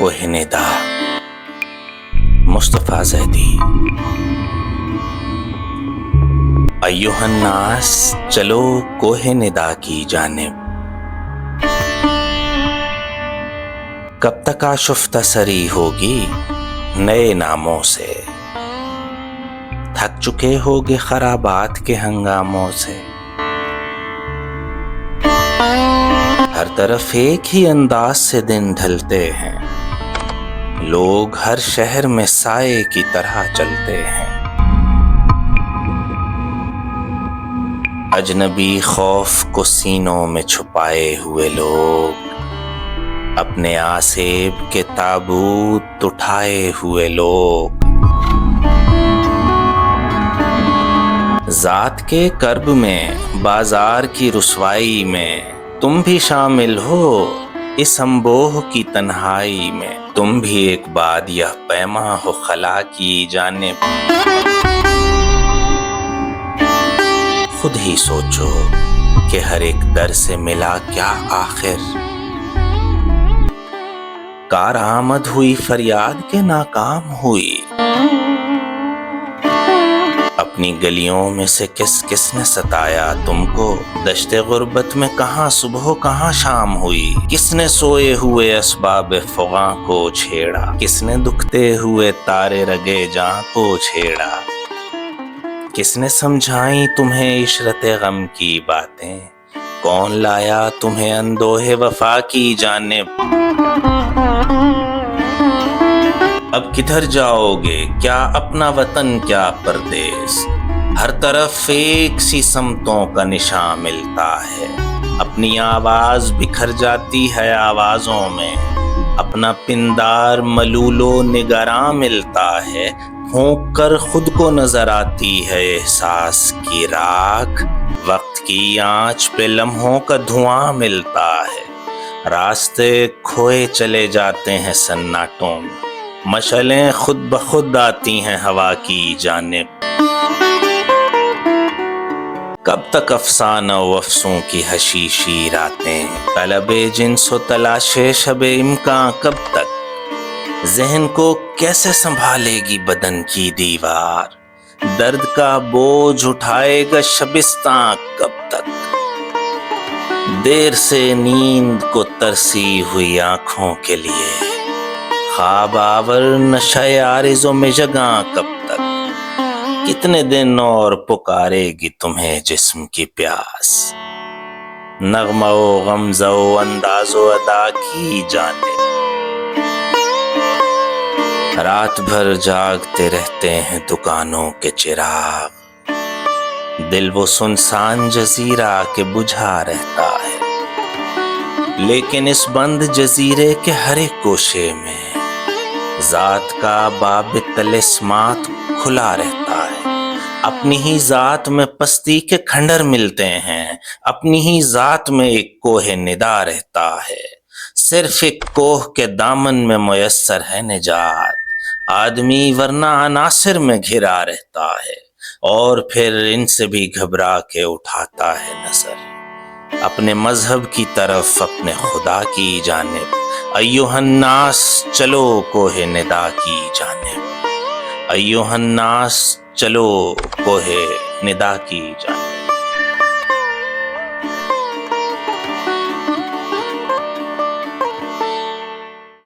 کوہ ندا، مصطفیٰ زیدی۔ ایھا الناس چلو کوہ ندا کی جانب، کب تک آشفتہ سری ہوگی نئے ناموں سے، تھک چکے ہوگے خرابات کے ہنگاموں سے۔ ہر طرف ایک ہی انداز سے دن ڈھلتے ہیں، لوگ ہر شہر میں سائے کی طرح چلتے ہیں۔ اجنبی خوف کو سینوں میں چھپائے ہوئے لوگ، اپنے آسیب کے تابوت اٹھائے ہوئے لوگ، ذات کے کرب میں بازار کی رسوائی میں تم بھی شامل ہو اس انبوہ کی تنہائی میں، تم بھی ایک بادیہ پیما ہو خلا کی جانب۔ خود ہی سوچو کہ ہر ایک در سے ملا کیا آخر، کارآمد ہوئی فریاد کے ناکام ہوئی، اپنی گلیوں میں سے کس کس نے ستایا تم کو، دشت غربت میں کہاں صبح و کہاں شام ہوئی، کس نے سوئے ہوئے اسباب فغاں کو چھیڑا، کس نے دکھتے ہوئے تارے رگے جاں کو چھیڑا، کس نے سمجھائیں تمہیں عشرت غم کی باتیں، کون لایا تمہیں اندوہ وفا کی جانب۔ اب کدھر جاؤ گے، کیا اپنا وطن کیا پردیس، ہر طرف ایک سی سمتوں کا نشاں ملتا ہے، اپنی آواز بکھر جاتی ہے آوازوں میں، اپنا پندار ملول و نگراں ملتا ہے، پھونک کر خود کو نظر آتی ہے احساس کی راکھ، وقت کی آنچ پہ لمحوں کا دھواں ملتا ہے، راستے کھوئے چلے جاتے ہیں سناٹوں میں، مشعلیں خود بخود آتی ہیں ہوا کی جانب۔ کب تک افسانہ و افسوں کی حشیشی راتیں، طلب جنس و تلاش شب امکان کب تک، ذہن کو کیسے سنبھالے گی بدن کی دیوار، درد کا بوجھ اٹھائے گا شبستان کب تک، دیر سے نیند کو ترسی ہوئی آنکھوں کے لیے، خواب آور نشہ عارض و مژگاں کب تک، کتنے دن اور پکارے گی تمہیں جسم کی پیاس، نغمہ و غمزہ و انداز و ادا کی جانب۔ رات بھر جاگتے رہتے ہیں دکانوں کے چراغ، دل وہ سنسان جزیرہ کے بجھا رہتا ہے، لیکن اس بند جزیرے کے ہر ایک گوشے میں ذات کا باب طلسمات کھلا رہتا ہے، اپنی ہی ذات میں پستی کے کھنڈر ملتے ہیں، اپنی ہی ذات میں ایک کوہ ندا رہتا ہے، صرف ایک کوہ کے دامن میں میسر ہے نجات، آدمی ورنہ عناصر میں گھرا رہتا ہے، اور پھر ان سے بھی گھبرا کے اٹھاتا ہے نظر اپنے مذہب کی طرف، اپنے خدا کی جانب۔ ایھا الناس چلو کوہ ندا کی جانب، ایھا الناس چلو کوہ ندا کی جانب۔